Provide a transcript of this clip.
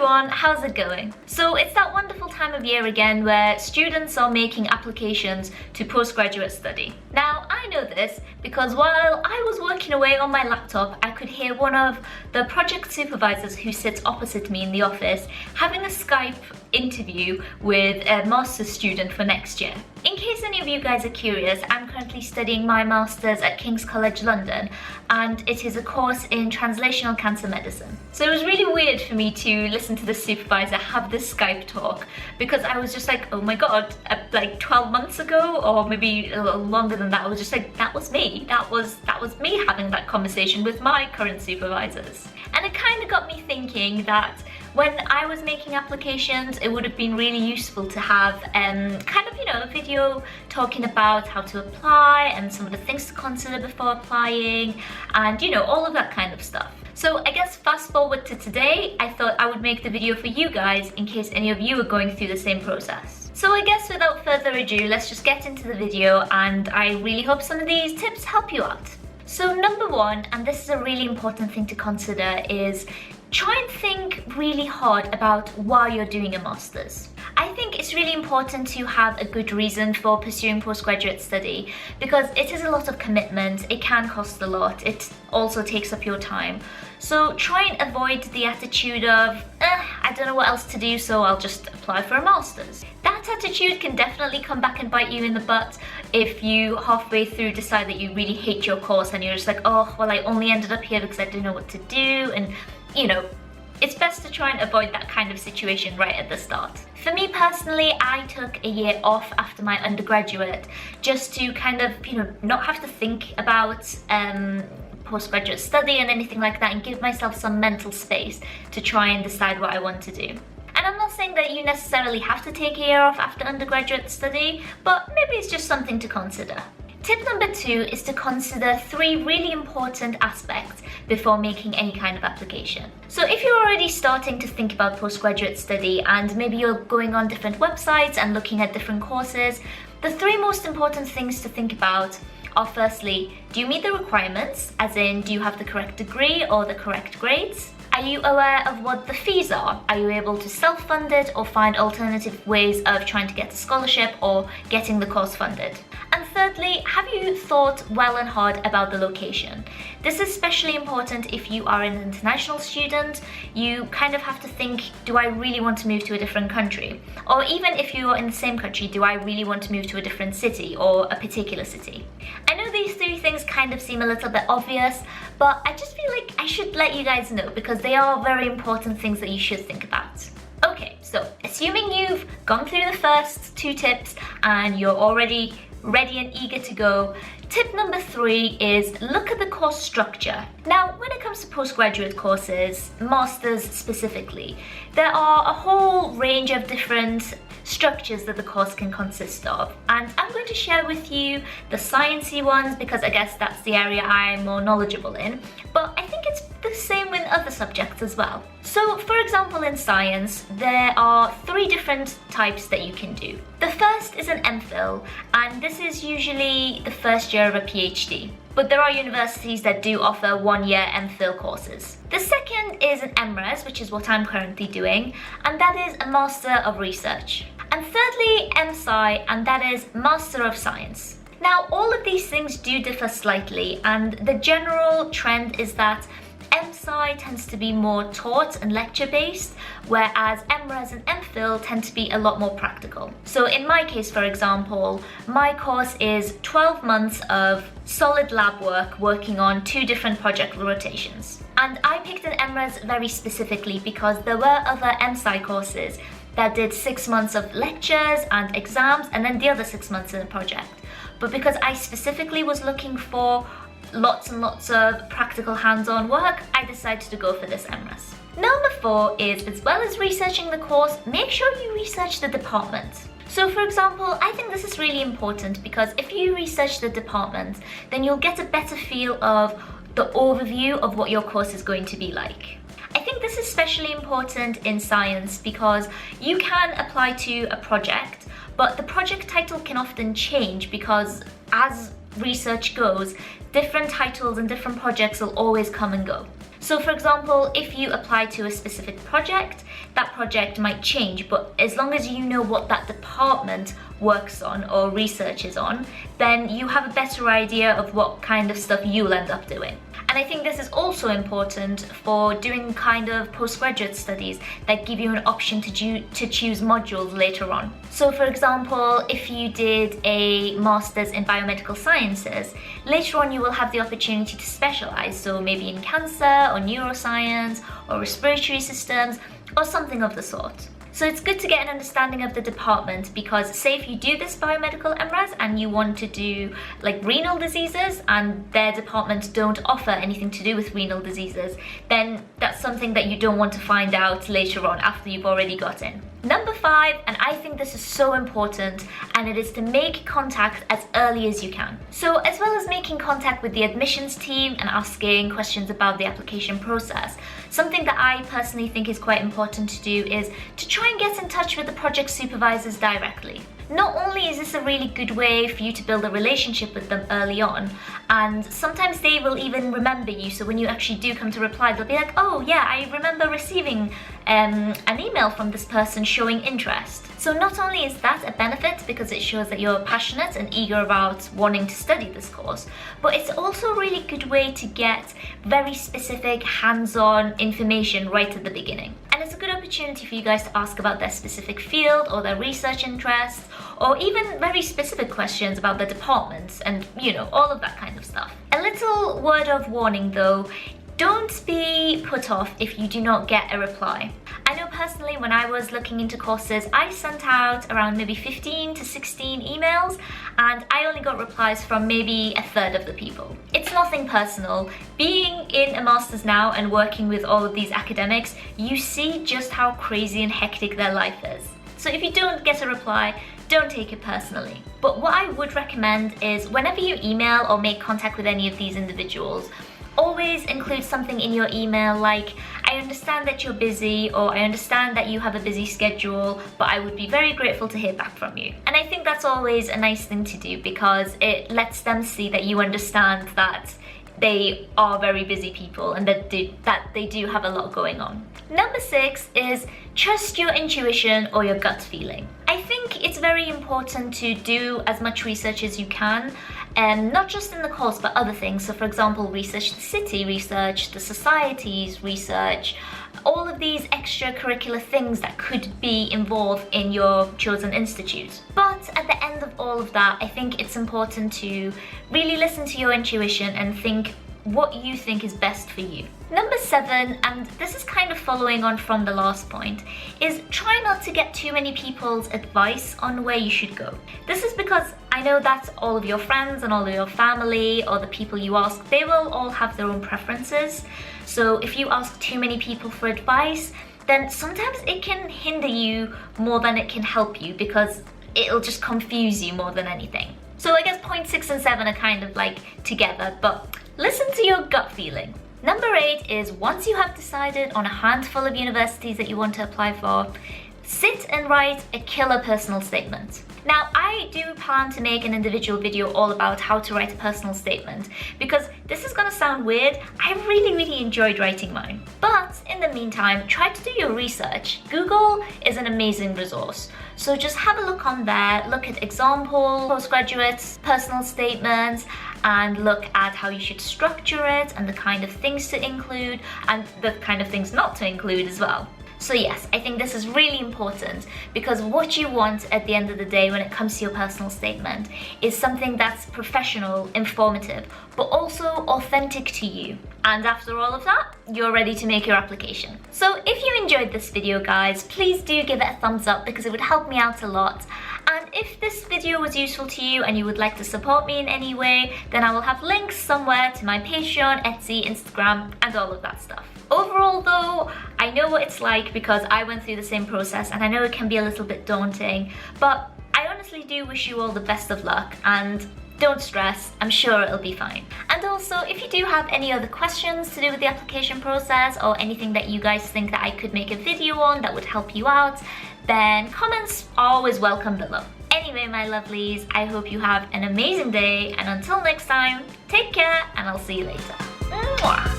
everyone, how's it going? So it's that wonderful time of year again where students are making applications to postgraduate study. Now I know this because while I was working away on my laptop, I could hear one of the project supervisors who sits opposite me in the office having a Skype interview with a master's student for next year. In case any of you guys are curious, I'm currently studying my master's at King's College London, and it is a course in Translational Cancer Medicine. So it was really weird for me to listen to the supervisor have this Skype talk, because I was just like, oh my god, like 12 months ago, or maybe a little longer than that, I was just like, that was me. That was me having that conversation with my current supervisors. And it kind of got me thinking that when I was making applications, it would have been really useful to have a video talking about how to apply and some of the things to consider before applying and all of that kind of stuff. So I guess fast forward to today, I thought I would make the video for you guys in case any of you are going through the same process. So I guess without further ado, let's just get into the video, and I really hope some of these tips help you out. So number one, and this is a really important thing to consider, is try and think really hard about why you're doing a master's. I think it's really important to have a good reason for pursuing postgraduate study because it is a lot of commitment, it can cost a lot, it also takes up your time. So try and avoid the attitude of, I don't know what else to do, so I'll just apply for a master's. That attitude can definitely come back and bite you in the butt if you halfway through decide that you really hate your course and you're just like, oh, well, I only ended up here because I didn't know what to do, and it's best to try and avoid that kind of situation right at the start. For me personally, I took a year off after my undergraduate just to kind of, not have to think about postgraduate study and anything like that, and give myself some mental space to try and decide what I want to do. And I'm not saying that you necessarily have to take a year off after undergraduate study, but maybe it's just something to consider. Tip number 2 is to consider 3 really important aspects before making any kind of application. So if you're already starting to think about postgraduate study and maybe you're going on different websites and looking at different courses, the 3 most important things to think about are, firstly, do you meet the requirements, as in do you have the correct degree or the correct grades? Are you aware of what the fees are? Are you able to self-fund it or find alternative ways of trying to get a scholarship or getting the course funded? And thirdly, have you thought well and hard about the location? This is especially important if you are an international student. You kind of have to think, do I really want to move to a different country? Or even if you are in the same country, do I really want to move to a different city or a particular city? I know these 3 things kind of seem a little bit obvious, but I just feel like I should let you guys know because they are very important things that you should think about. Okay, so assuming you've gone through the first 2 tips and you're already ready and eager to go, tip number 3 is look at the course structure. Now, when it comes to postgraduate courses, masters specifically, there are a whole range of different structures that the course can consist of, and I'm going to share with you the sciencey ones because I guess that's the area I'm more knowledgeable in, but I think it's the same with other subjects as well. So for example, in science there are 3 different types that you can do. The first is an MPhil, and this is usually the first year of a PhD, but there are universities that do offer 1-year MPhil courses. The second is an MRes, which is what I'm currently doing, and that is a Master of Research. And thirdly, MSci, and that is Master of Science. Now, all of these things do differ slightly, and the general trend is that MSci tends to be more taught and lecture based, whereas MRes and MPhil tend to be a lot more practical. So in my case, for example, my course is 12 months of solid lab work working on 2 different project rotations. And I picked an MRes very specifically because there were other MSci courses that did 6 months of lectures and exams and then the other 6 months in a project. But because I specifically was looking for lots and lots of practical hands-on work, I decided to go for this MRes. Number 4 is, as well as researching the course, make sure you research the department. So for example, I think this is really important because if you research the department, then you'll get a better feel of the overview of what your course is going to be like. I think this is especially important in science because you can apply to a project, but the project title can often change because as research goes, different titles and different projects will always come and go. So for example, if you apply to a specific project, that project might change, but as long as you know what that department works on or researches on, then you have a better idea of what kind of stuff you'll end up doing. And I think this is also important for doing kind of postgraduate studies that give you an option to choose modules later on. So for example, if you did a master's in biomedical sciences, later on you will have the opportunity to specialize, so maybe in cancer or neuroscience or respiratory systems or something of the sort. So it's good to get an understanding of the department, because say if you do this biomedical MRes and you want to do like renal diseases and their department don't offer anything to do with renal diseases, then that's something that you don't want to find out later on after you've already got in. Number 5, and I think this is so important, and it is to make contact as early as you can. So as well as making contact with the admissions team and asking questions about the application process, something that I personally think is quite important to do is to try and get in touch with the project supervisors directly. Not only is this a really good way for you to build a relationship with them early on, and sometimes they will even remember you, so when you actually do come to reply, they'll be like, oh yeah, I remember receiving an email from this person showing interest. So not only is that a benefit because it shows that you're passionate and eager about wanting to study this course, but it's also a really good way to get very specific hands-on information right at the beginning. And it's a good opportunity for you guys to ask about their specific field or their research interests, or even very specific questions about the departments and, you know, all of that kind of stuff. A little word of warning though, don't be put off if you do not get a reply. I know personally when I was looking into courses, I sent out around maybe 15 to 16 emails and I only got replies from maybe a third of the people. It's nothing personal. Being in a master's now and working with all of these academics, you see just how crazy and hectic their life is. So if you don't get a reply, don't take it personally. But what I would recommend is whenever you email or make contact with any of these individuals, always include something in your email like, I understand that you're busy, or I understand that you have a busy schedule, but I would be very grateful to hear back from you. And I think that's always a nice thing to do because it lets them see that you understand that they are very busy people and that they do have a lot going on. Number 6 is trust your intuition or your gut feeling. I think it's very important to do as much research as you can, and not just in the course but other things. So for example, research the city, research the societies, research all of these extracurricular things that could be involved in your chosen institute. But at the end of all of that, I think it's important to really listen to your intuition and think what you think is best for you. Number 7, and this is kind of following on from the last point, is try not to get too many people's advice on where you should go. This is because I know that all of your friends and all of your family or the people you ask, they will all have their own preferences. So if you ask too many people for advice, then sometimes it can hinder you more than it can help you because it'll just confuse you more than anything. So I guess point 6 and 7 are kind of like together, but listen to your gut feeling. Number 8 is once you have decided on a handful of universities that you want to apply for, sit and write a killer personal statement. Now, I do plan to make an individual video all about how to write a personal statement because this is gonna sound weird. I really enjoyed writing mine. But in the meantime, try to do your research. Google is an amazing resource. So just have a look on there, look at example postgraduates, personal statements, and look at how you should structure it and the kind of things to include and the kind of things not to include as well. So yes, I think this is really important because what you want at the end of the day when it comes to your personal statement is something that's professional, informative, but also authentic to you. And after all of that, you're ready to make your application. So if you enjoyed this video, guys, please do give it a thumbs up because it would help me out a lot. And if this video was useful to you and you would like to support me in any way, then I will have links somewhere to my Patreon, Etsy, Instagram, and all of that stuff. Overall though, I know what it's like because I went through the same process and I know it can be a little bit daunting, but I honestly do wish you all the best of luck and don't stress, I'm sure it'll be fine. And also, if you do have any other questions to do with the application process or anything that you guys think that I could make a video on that would help you out, then comments are always welcome below. Anyway, Anyway, my lovelies, I hope you have an amazing day, and until next time, take care and I'll see you later. Mwah!